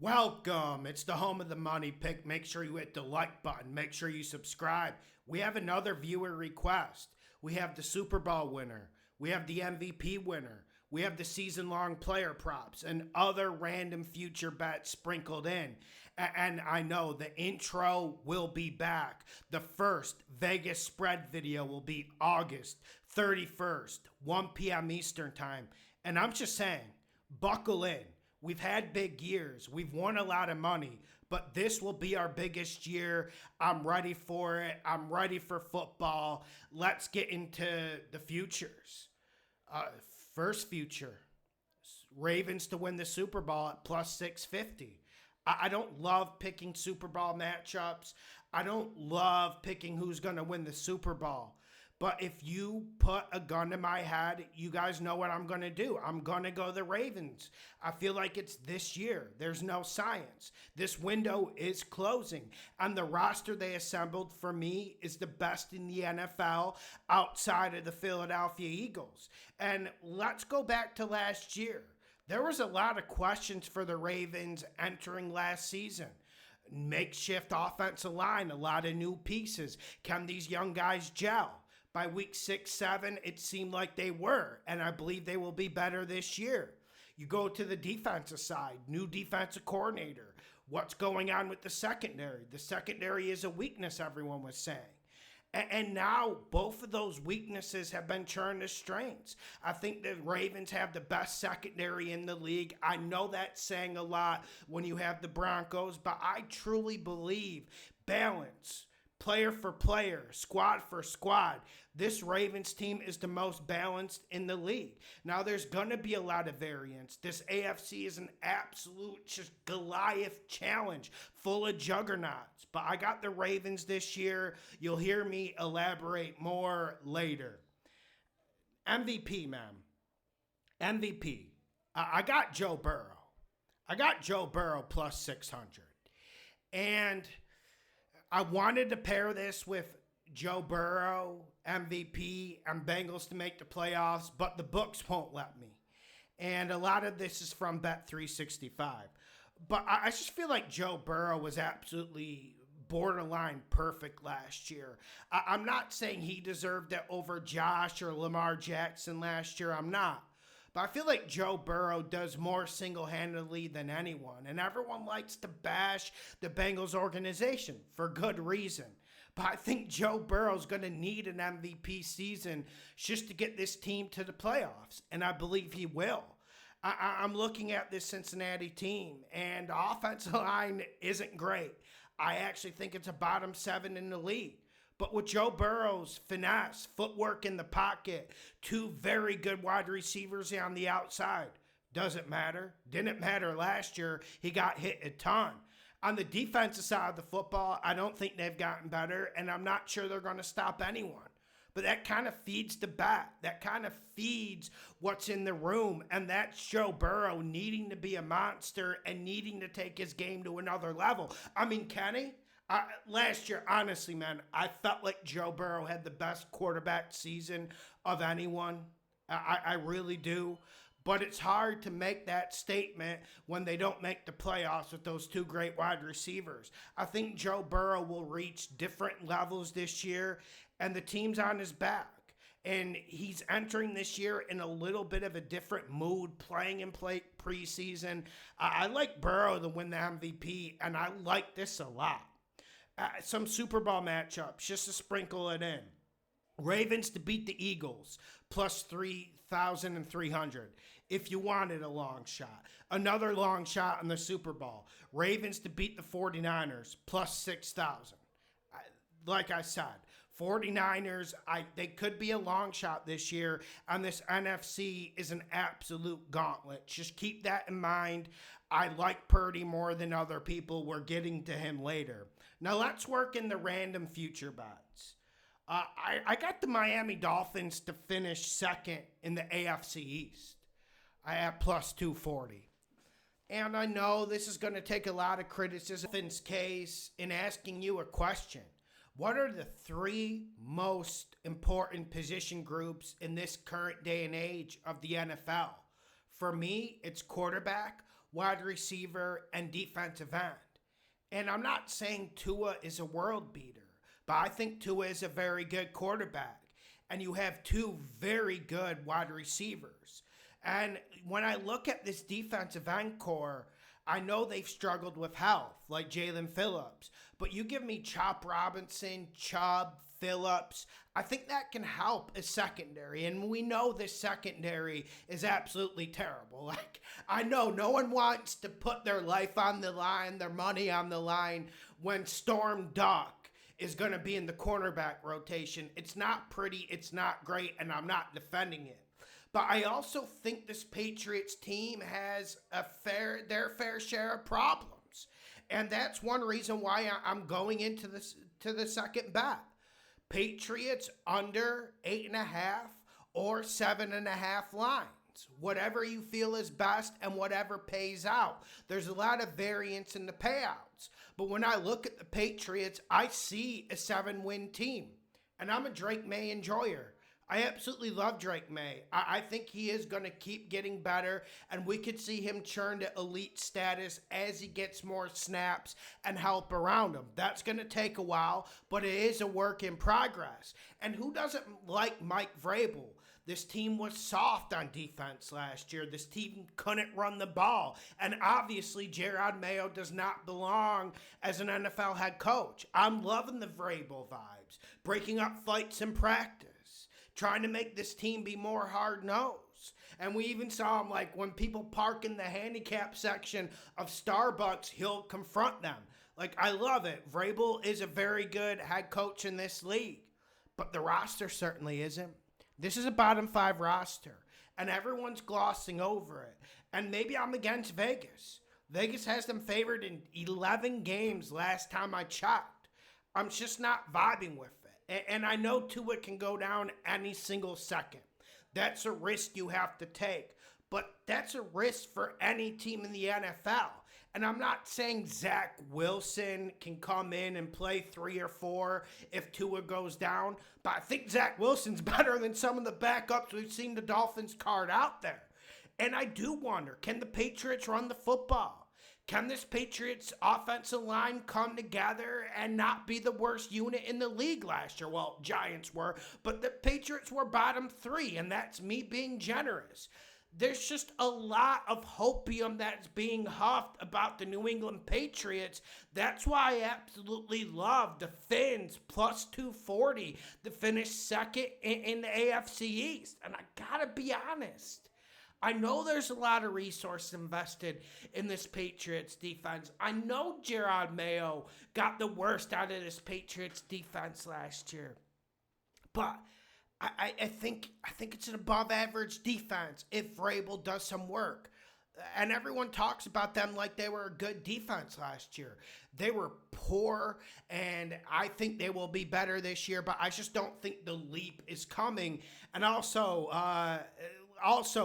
Welcome. It's the home of the money pick. Make sure you hit the like button. Make sure you subscribe. We have another viewer request. We have the Super Bowl winner. We have the MVP winner. We have the season-long player props and other random future bets sprinkled in. And I know the intro will be back. The first Vegas spread video will be August 31st, 1 p.m. Eastern time. And I'm just saying, buckle in. We've had big years. We've won a lot of money, but this will be our biggest year. I'm ready for it. I'm ready for football. Let's get into the futures. First future, Ravens to win the Super Bowl at plus 650. I don't love picking Super Bowl matchups. I don't love picking who's going to win the Super Bowl. But if you put a gun to my head, you guys know what I'm going to do. I'm going to go the Ravens. I feel like it's this year. There's no science. This window is closing. And the roster they assembled for me is the best in the NFL outside of the Philadelphia Eagles. And let's go back to last year. There was a lot of questions for the Ravens entering last season. Makeshift offensive line, a lot of new pieces. Can these young guys gel? By week 6, 7, it seemed like they were, and I believe they will be better this year. You go to the defensive side, new defensive coordinator. What's going on with the secondary? The secondary is a weakness, everyone was saying. And now both of those weaknesses have been turned to strengths. I think the Ravens have the best secondary in the league. I know that's saying a lot when you have the Broncos, but I truly believe balance. Player for player, squad for squad. This Ravens team is the most balanced in the league. Now, there's going to be a lot of variance. This AFC is an absolute just Goliath challenge full of juggernauts. But I got the Ravens this year. You'll hear me elaborate more later. MVP, man. MVP. I got Joe Burrow. I got Joe Burrow plus 600. And I wanted to pair this with Joe Burrow, MVP, and Bengals to make the playoffs, but the books won't let me. And a lot of this is from Bet365. But I just feel like Joe Burrow was absolutely borderline perfect last year. I'm not saying he deserved it over Josh or Lamar Jackson last year. I'm not. But I feel like Joe Burrow does more single-handedly than anyone. And everyone likes to bash the Bengals organization for good reason. But I think Joe Burrow's going to need an MVP season just to get this team to the playoffs. And I believe he will. I'm looking at this Cincinnati team, and the offensive line isn't great. I actually think it's a bottom 7 in the league. But with Joe Burrow's finesse, footwork in the pocket, 2 very good wide receivers on the outside, doesn't matter. Didn't matter last year. He got hit a ton. On the defensive side of the football, I don't think they've gotten better, and I'm not sure they're going to stop anyone. But that kind of feeds the bat. That kind of feeds what's in the room, and that's Joe Burrow needing to be a monster and needing to take his game to another level. I mean, can he? Last year, honestly, man, I felt like Joe Burrow had the best quarterback season of anyone. I really do. But it's hard to make that statement when they don't make the playoffs with those 2 great wide receivers. I think Joe Burrow will reach different levels this year, and the team's on his back. And he's entering this year in a little bit of a different mood, playing in preseason. I like Burrow to win the MVP, and I like this a lot. Some Super Bowl matchups, just to sprinkle it in. Ravens to beat the Eagles, plus 3,300. If you wanted a long shot. Another long shot in the Super Bowl. Ravens to beat the 49ers, plus 6,000. Like I said, 49ers, they could be a long shot this year, and this NFC is an absolute gauntlet. Just keep that in mind. I like Purdy more than other people. We're getting to him later. Now let's work in the random future bets. I got the Miami Dolphins to finish second in the AFC East. I have plus 240. And I know this is going to take a lot of criticism in this case in asking you a question. What are the 3 most important position groups in this current day and age of the NFL? For me, it's quarterback, wide receiver, and defensive end. And I'm not saying Tua is a world beater, but I think Tua is a very good quarterback. And you have two very good wide receivers. And when I look at this defensive end core, I know they've struggled with health, like Jalen Phillips. But you give me Chop Robinson, Chubb, Phillips, I think that can help a secondary. And we know this secondary is absolutely terrible. Like, I know no one wants to put their life on the line, their money on the line when Storm Duck is going to be in the cornerback rotation. It's not pretty, it's not great, and I'm not defending it. But I also think this Patriots team has their fair share of problems. And that's one reason why I'm going into the second bet. Patriots under 8.5 or 7.5 lines. Whatever you feel is best and whatever pays out. There's a lot of variance in the payouts. But when I look at the Patriots, I see a 7-win team. And I'm a Drake May enjoyer. I absolutely love Drake May. I think he is going to keep getting better, and we could see him churn to elite status as he gets more snaps and help around him. That's going to take a while, but it is a work in progress. And who doesn't like Mike Vrabel? This team was soft on defense last year. This team couldn't run the ball. And obviously, Jerod Mayo does not belong as an NFL head coach. I'm loving the Vrabel vibes, breaking up fights in practice, trying to make this team be more hard-nosed. And we even saw him, like, when people park in the handicap section of Starbucks, he'll confront them. Like, I love it. Vrabel is a very good head coach in this league. But the roster certainly isn't. This is a bottom 5 roster, and everyone's glossing over it. And maybe I'm against Vegas. Vegas has them favored in 11 games last time I checked. I'm just not vibing with it. And I know Tua can go down any single second. That's a risk you have to take. But that's a risk for any team in the NFL. And I'm not saying Zach Wilson can come in and play 3 or 4 if Tua goes down. But I think Zach Wilson's better than some of the backups we've seen the Dolphins card out there. And I do wonder, can the Patriots run the football? Can this Patriots offensive line come together and not be the worst unit in the league last year? Well, Giants were, but the Patriots were bottom 3, and that's me being generous. There's just a lot of hopium that's being huffed about the New England Patriots. That's why I absolutely love the Fins plus 240 to finish second in the AFC East. And I gotta be honest, I know there's a lot of resources invested in this Patriots defense. I know Jerod Mayo got the worst out of this Patriots defense last year. But I think it's an above average defense if Vrabel does some work. And everyone talks about them like they were a good defense last year. They were poor, and I think they will be better this year, but I just don't think the leap is coming. And also,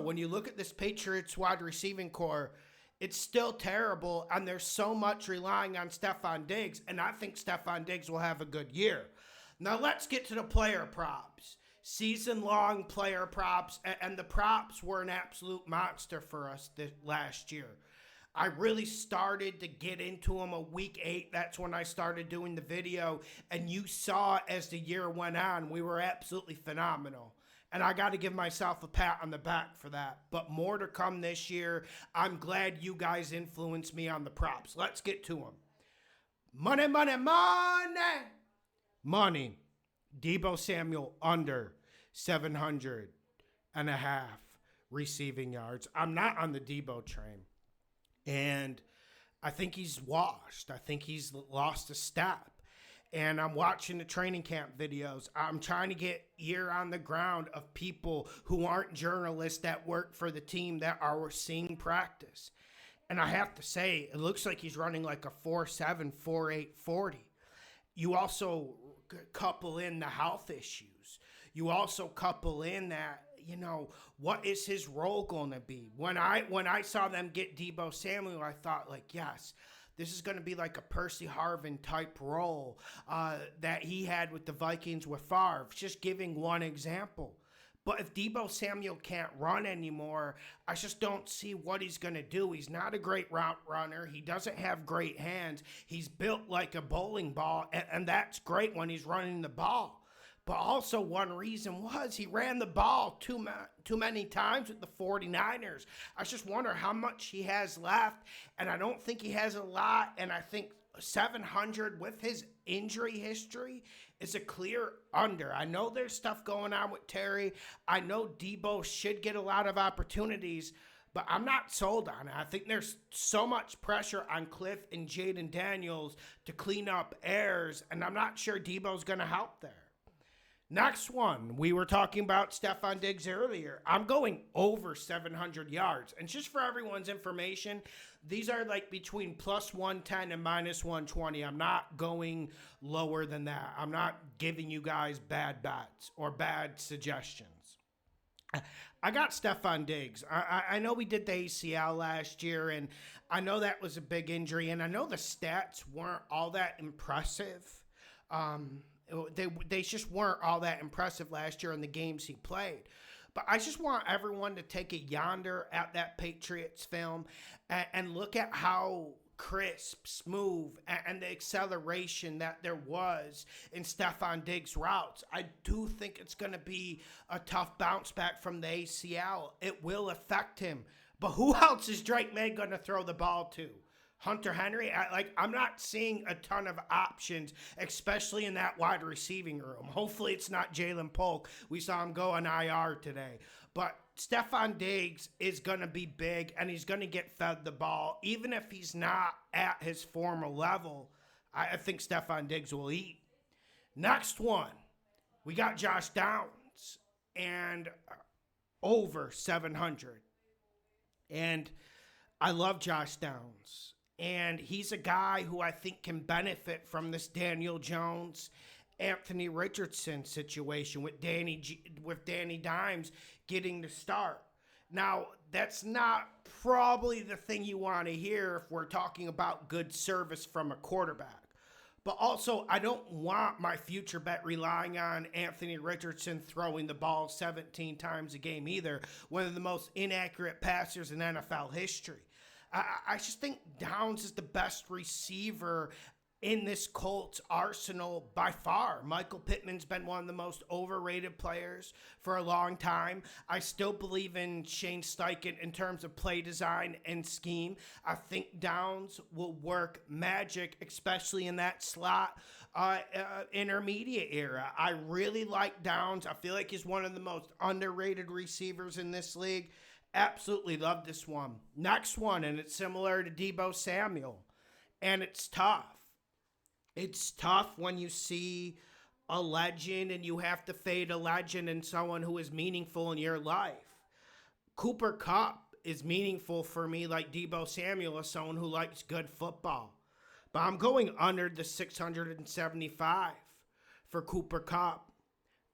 when you look at this Patriots wide receiving core, it's still terrible, and there's so much relying on Stefon Diggs, and I think Stefon Diggs will have a good year. Now let's get to the player props. Season-long player props, and the props were an absolute monster for us last year. I really started to get into them a week 8. That's when I started doing the video, and you saw as the year went on, we were absolutely phenomenal. And I got to give myself a pat on the back for that. But more to come this year. I'm glad you guys influenced me on the props. Let's get to them. Money, money, money. Money. DEEBO Samuel under 700.5 receiving yards. I'm not on the DEEBO train. And I think he's washed. I think he's lost a step. And I'm watching the training camp videos. I'm trying to get ear on the ground of people who aren't journalists that work for the team that are seeing practice. And I have to say, it looks like he's running like a 4.7, 4.8 40. You also couple in the health issues. You also couple in that, what is his role going to be? When I saw them get DEEBO Samuel, I thought, like, yes, this is going to be like a Percy Harvin type role that he had with the Vikings with Favre, just giving one example. But if DEEBO Samuel can't run anymore, I just don't see what he's going to do. He's not a great route runner. He doesn't have great hands. He's built like a bowling ball, and that's great when he's running the ball. But also one reason was he ran the ball too many times with the 49ers. I just wonder how much he has left, and I don't think he has a lot, and I think 700 with his injury history is a clear under. I know there's stuff going on with Terry. I know DEEBO should get a lot of opportunities, but I'm not sold on it. I think there's so much pressure on Cliff and Jaden Daniels to clean up errors, and I'm not sure DEEBO's going to help there. Next one, we were talking about Stefon Diggs earlier. I'm going over 700 yards. And just for everyone's information, these are like between plus 110 and minus 120. I'm not going lower than that. I'm not giving you guys bad bets or bad suggestions. I got Stefon Diggs. I know we did the ACL last year, and I know that was a big injury, and I know the stats weren't all that impressive. They just weren't all that impressive last year in the games he played. But I just want everyone to take a yonder at that Patriots film and look at how crisp, smooth, and the acceleration that there was in Stefon Diggs' routes. I do think it's going to be a tough bounce back from the ACL. It will affect him. But who else is Drake May going to throw the ball to? Hunter Henry? I'm not seeing a ton of options, especially in that wide receiving room. Hopefully it's not Jalen Polk. We saw him go on IR today. But Stefon Diggs is going to be big, and he's going to get fed the ball. Even if he's not at his former level, I think Stefon Diggs will eat. Next one, we got Josh Downs, and over 700. And I love Josh Downs. And he's a guy who I think can benefit from this Daniel Jones, Anthony Richardson situation with Danny Dimes getting the start. Now, that's not probably the thing you want to hear if we're talking about good service from a quarterback. But also, I don't want my future bet relying on Anthony Richardson throwing the ball 17 times a game either, one of the most inaccurate passers in NFL history. I just think Downs is the best receiver in this Colts arsenal by far. Michael Pittman's been one of the most overrated players for a long time. I still believe in Shane Steichen in terms of play design and scheme. I think Downs will work magic, especially in that slot intermediate era. I really like Downs. I feel like he's one of the most underrated receivers in this league. Absolutely love this one. Next one, and it's similar to DEEBO Samuel, and it's tough. It's tough when you see a legend and you have to fade a legend and someone who is meaningful in your life. Cooper KUPP is meaningful for me like DEEBO Samuel as someone who likes good football. But I'm going under the 675 for Cooper KUPP.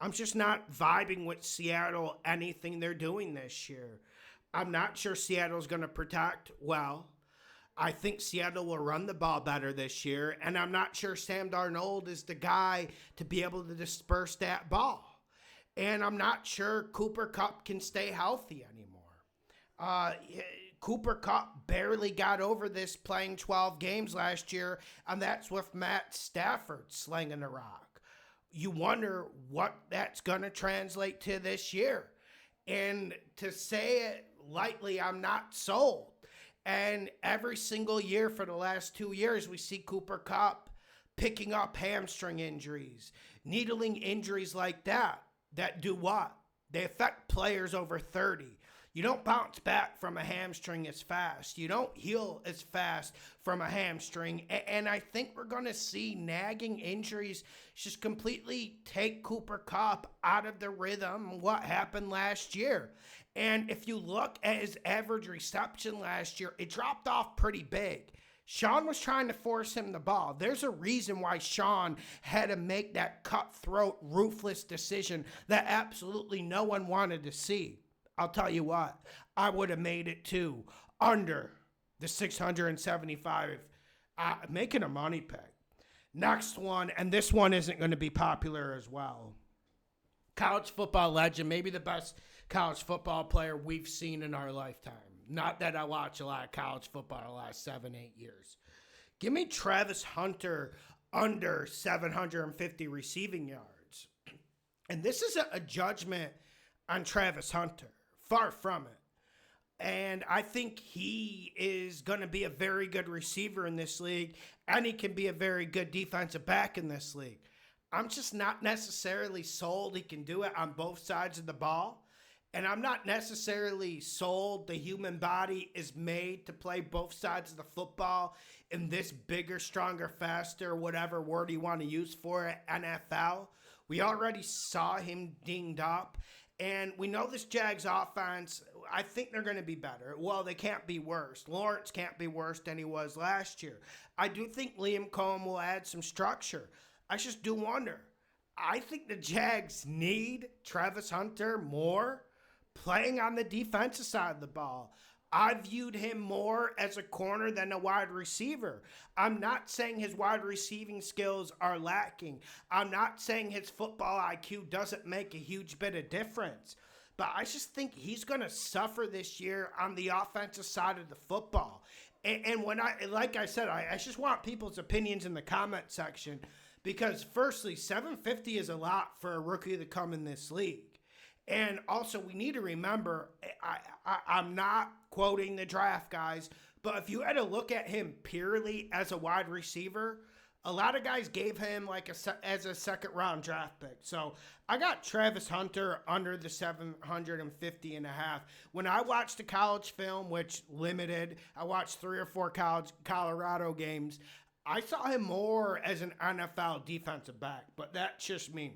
I'm just not vibing with Seattle anything they're doing this year. I'm not sure Seattle's going to protect well. I think Seattle will run the ball better this year, and I'm not sure Sam Darnold is the guy to be able to disperse that ball. And I'm not sure Cooper KUPP can stay healthy anymore. Cooper KUPP barely got over this playing 12 games last year, and that's with Matt Stafford slinging the rock. You wonder what that's going to translate to this year. And to say it lightly, I'm not sold. And every single year for the last 2 years, we see Cooper KUPP picking up hamstring injuries, needling injuries like that do what? They affect players over 30. You don't bounce back from a hamstring as fast. You don't heal as fast from a hamstring. And I think we're going to see nagging injuries just completely take Cooper KUPP out of the rhythm, what happened last year. And if you look at his average reception last year, it dropped off pretty big. Sean was trying to force him the ball. There's a reason why Sean had to make that cutthroat, ruthless decision that absolutely no one wanted to see. I'll tell you what, I would have made it too, under the 675, making a money pick. Next one, and this one isn't going to be popular as well. College football legend, maybe the best college football player we've seen in our lifetime. Not that I watch a lot of college football the last 7-8 years. Give me Travis Hunter under 750 receiving yards. And this is a judgment on Travis Hunter. Far from it. And I think he is going to be a very good receiver in this league, and he can be a very good defensive back in this league. I'm just not necessarily sold he can do it on both sides of the ball, and I'm not necessarily sold the human body is made to play both sides of the football in this bigger, stronger, faster, whatever word you want to use for it, NFL. We already saw him dinged up. And we know this Jags offense, I think they're going to be better. Well, they can't be worse. Lawrence can't be worse than he was last year. I do think Liam Cohen will add some structure. I just do wonder. I think the Jags need Travis Hunter more playing on the defensive side of the ball. I viewed him more as a corner than a wide receiver. I'm not saying his wide receiving skills are lacking. I'm not saying his football IQ doesn't make a huge bit of difference. But I just think he's going to suffer this year on the offensive side of the football. And when like I said, I just want people's opinions in the comment section. Because firstly, 750 is a lot for a rookie to come in this league. And also, we need to remember, I'm not quoting the draft guys, but if you had to look at him purely as a wide receiver, a lot of guys gave him as a second-round draft pick. So I got Travis Hunter under the 750 and a half. When I watched the college film, which limited, I watched 3 or 4 Colorado games, I saw him more as an NFL defensive back, but that's just me.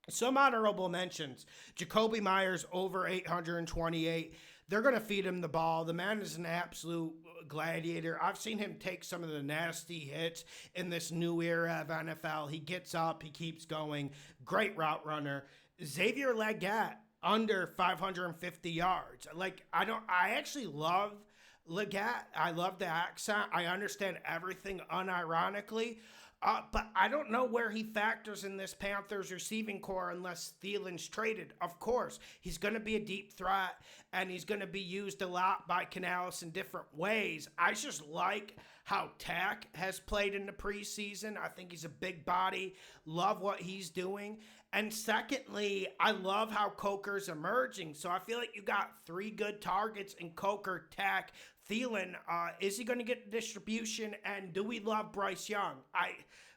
Some honorable mentions. Jacoby Myers over 828. They're going to feed him the ball. The man is an absolute gladiator. I've seen him take some of the nasty hits in this new era of NFL. He gets up. He keeps going. Great route runner. Xavier Legette under 550 yards. I actually love Legette. I love the accent. I understand everything unironically. But I don't know where he factors in this Panthers receiving core unless Thielen's traded. Of course, he's going to be a deep threat, and he's going to be used a lot by Canales in different ways. I just like how Tack has played in the preseason. I think he's a big body. Love what he's doing. And secondly, I love how Coker's emerging. So I feel like you got 3 good targets in Coker, Tack, Thielen. Is he going to get the distribution? And do we love Bryce Young?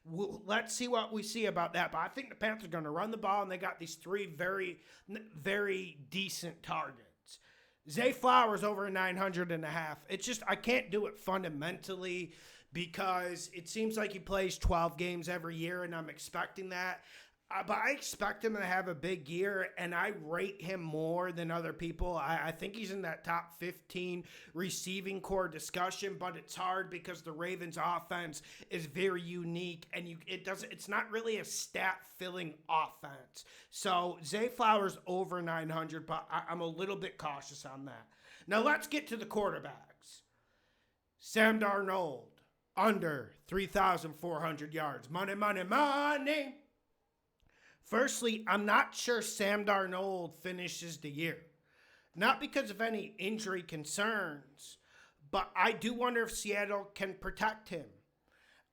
Let's see what we see about that. But I think the Panthers are going to run the ball, and they got these 3 very, very decent targets. Zay Flowers over 900 and a half. It's just, I can't do it fundamentally because it seems like he plays 12 games every year, and I'm expecting that. But I expect him to have a big year, and I rate him more than other people. I think he's in that top 15 receiving core discussion, but it's hard because the Ravens' offense is very unique, and it's not really a stat-filling offense. So Zay Flowers over 900, but I'm a little bit cautious on that. Now let's get to the quarterbacks. Sam Darnold under 3,400 yards. Money, money, money. Firstly, I'm not sure Sam Darnold finishes the year. Not because of any injury concerns, but I do wonder if Seattle can protect him.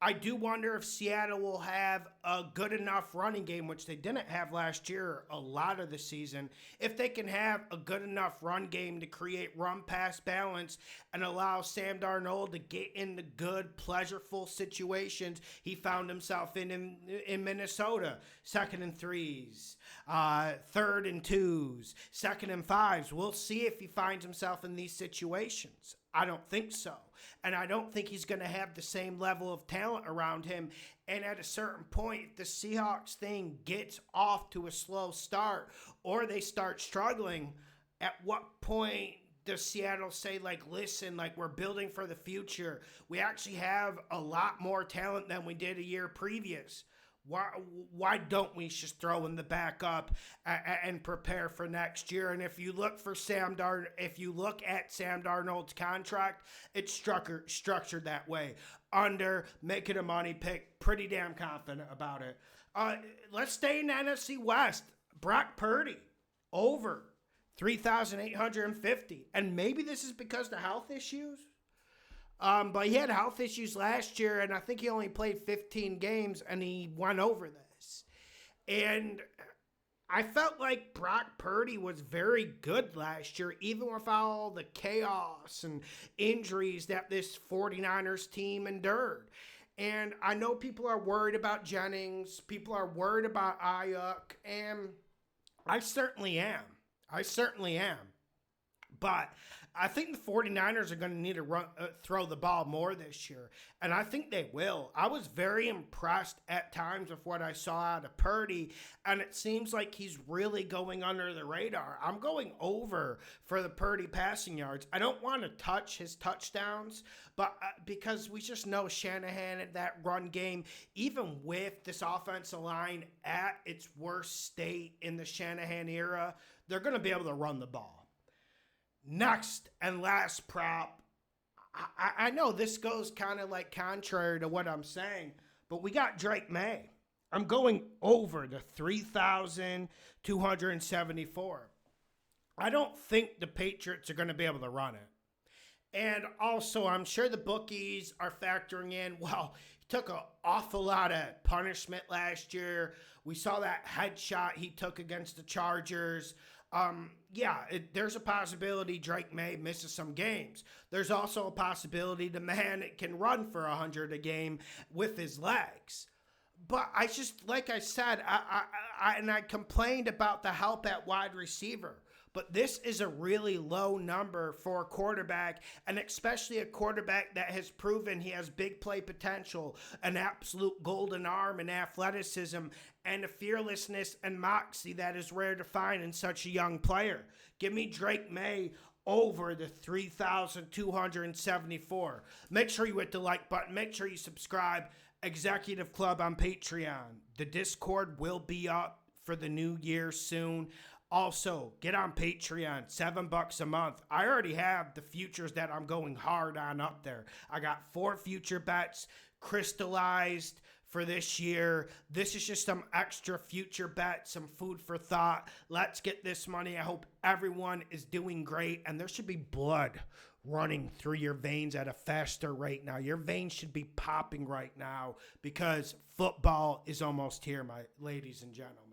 I do wonder if Seattle will have a good enough running game, which they didn't have last year a lot of the season. If they can have a good enough run game to create run-pass balance and allow Sam Darnold to get in the good, pleasureful situations he found himself in Minnesota. 2nd and 3s, 3rd and 2s, 2nd and 5s. We'll see if he finds himself in these situations. I don't think so. And I don't think he's going to have the same level of talent around him. And at a certain point, if the Seahawks thing gets off to a slow start or they start struggling, at what point does Seattle say, listen, we're building for the future. We actually have a lot more talent than we did a year previous. Why don't we just throw in the backup and prepare for next year? And if you look at Sam Darnold's contract, it's structured that way. Under, making a money pick, pretty damn confident about it. Let's stay in the NFC West. Brock Purdy, over 3,850. And maybe this is because of the health issues. But he had health issues last year, and I think he only played 15 games, and he went over this. And I felt like Brock Purdy was very good last year, even with all the chaos and injuries that this 49ers team endured. And I know people are worried about Jennings. People are worried about Ayuk. And I certainly am. But I think the 49ers are going to need to throw the ball more this year. And I think they will. I was very impressed at times with what I saw out of Purdy. And it seems like he's really going under the radar. I'm going over for the Purdy passing yards. I don't want to touch his touchdowns, but because we just know Shanahan at that run game, even with this offensive line at its worst state in the Shanahan era, they're going to be able to run the ball. Next and last prop, I know this goes kind of like contrary to what I'm saying, but we got Drake May. I'm going over the 3,274. I don't think the Patriots are going to be able to run it. And also, I'm sure the bookies are factoring in, well, he took an awful lot of punishment last year. We saw that headshot he took against the Chargers. There's a possibility Drake May misses some games. There's also a possibility the man can run for 100 a game with his legs. But I just, like I said, I complained about the help at wide receiver. But this is a really low number for a quarterback, and especially a quarterback that has proven he has big play potential, an absolute golden arm and athleticism, and a fearlessness and moxie that is rare to find in such a young player. Give me Drake May over the 3,274. Make sure you hit the like button. Make sure you subscribe. Executive Club on Patreon. The Discord will be up for the new year soon. Also, get on Patreon, $7 a month. I already have the futures that I'm going hard on up there. I got 4 future bets crystallized for this year. This is just some extra future bets, some food for thought. Let's get this money. I hope everyone is doing great, and there should be blood running through your veins at a faster rate now. Your veins should be popping right now because football is almost here, my ladies and gentlemen.